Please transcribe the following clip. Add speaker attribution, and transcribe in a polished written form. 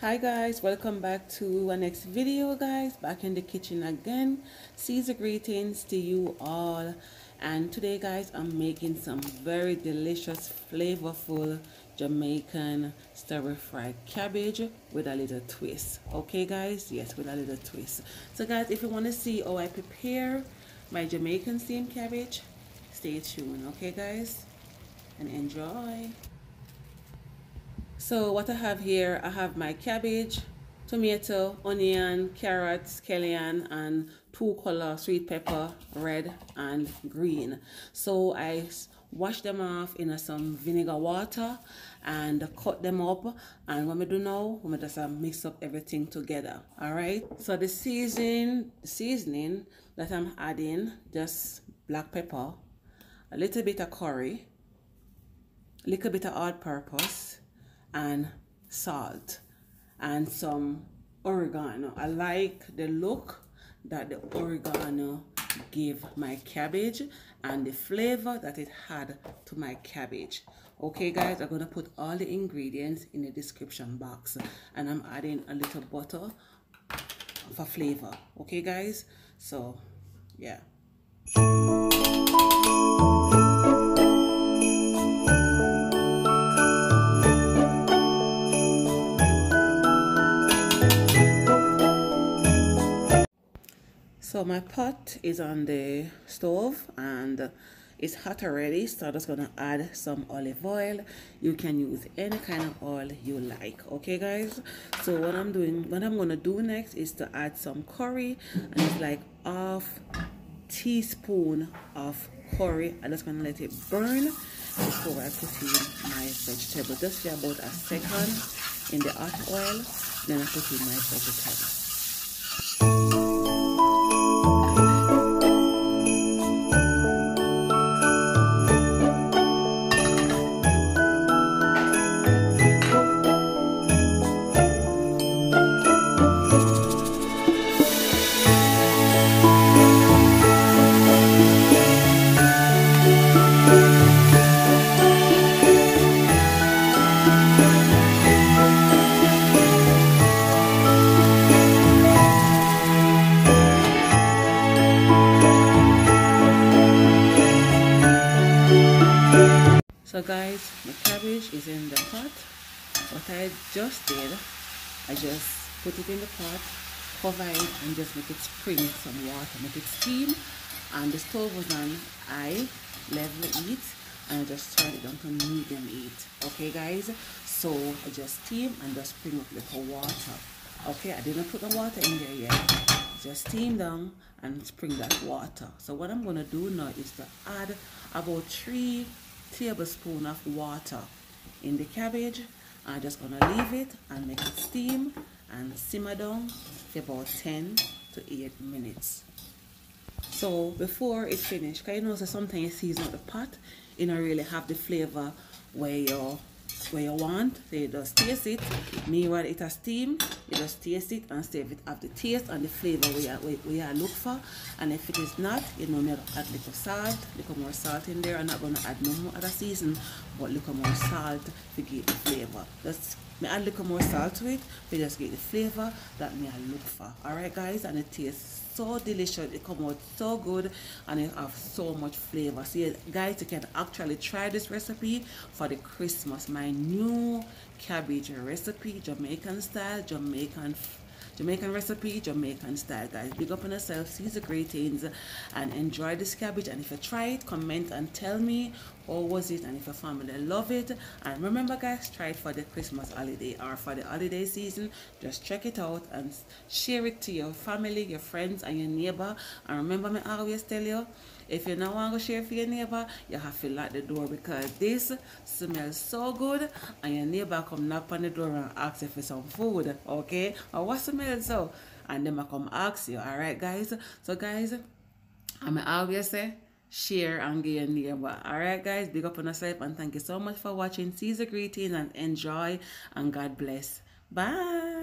Speaker 1: Hi guys, welcome back to our next video guys. Back in the kitchen again. Season greetings to you all, and today guys I'm making some very delicious flavorful Jamaican stir-fried cabbage with a little twist. Okay guys, yes, with a little twist. So guys, if you want to see how I prepare my Jamaican steamed cabbage, stay tuned. Okay guys, and enjoy. So what I have here, I have my cabbage, tomato, onion, carrot, scallion, and two color sweet pepper, red and green. So I wash them off in some vinegar water and cut them up. And what I do now, I just mix up everything together. All right. So the seasoning that I'm adding, just black pepper, a little bit of curry, a little bit of all-purpose, and salt and some oregano. I like the look that the oregano gave my cabbage and the flavor that it had to my cabbage. Okay guys, I'm gonna put all the ingredients in the description box, and I'm adding a little butter for flavor. Okay guys, so yeah. So my pot is on the stove and it's hot already, so I'm just gonna add some olive oil. You can use any kind of oil you like. Okay guys, so what I'm gonna do next is to add some curry, and it's like half teaspoon of curry. I'm just gonna let it burn before I put in my vegetable. Just for about a second in the hot oil, then I put in my vegetable. So guys, the cabbage is in the pot. What I just did, I just put it in the pot, cover it, and just make it spring some water, make it steam. And the stove was on high level heat, and I just turned it down to medium heat. Okay guys, so I just steam and just spring up little water. Okay, I didn't put the water in there yet. Just steam down and spring that water. So what I'm gonna do now is to add about 3 tablespoons of water in the cabbage. I'm just gonna leave it and make it steam and simmer down for about 10 to 8 minutes. So before it finishes, because you know, so sometimes you season the pot, you don't really have the flavor where you want. So you just taste it. Meanwhile it has steam, you just taste it and see if it have the taste and the flavor we are look for. And if it is not, you know, maybe add little salt, little more salt in there. I'm not gonna add no more other season, but little more salt to get the flavor. Just me add little more salt to it to just get the flavor that me I look for. Alright guys, and it tastes so delicious. It come out so good and it have so much flavor. So yeah, guys, you can actually try this recipe for the Christmas. My new cabbage recipe, Jamaican style, Jamaican recipe, Jamaican style, guys. Big up on yourself, season greetings, and enjoy this cabbage. And if you try it, comment and tell me how was it, and if your family love it. And remember guys, try it for the Christmas holiday or for the holiday season. Just check it out and share it to your family, your friends, and your neighbor. And remember, me always tell you, if you don't want to share for your neighbor, you have to lock the door, because this smells so good and your neighbor come knock on the door and ask you for some food, okay? Or what smells so? And then I come ask you, alright guys? So guys, I'm always say, share and give your neighbor. Alright guys, big up on yourself, and thank you so much for watching. Season greetings and enjoy, and God bless. Bye.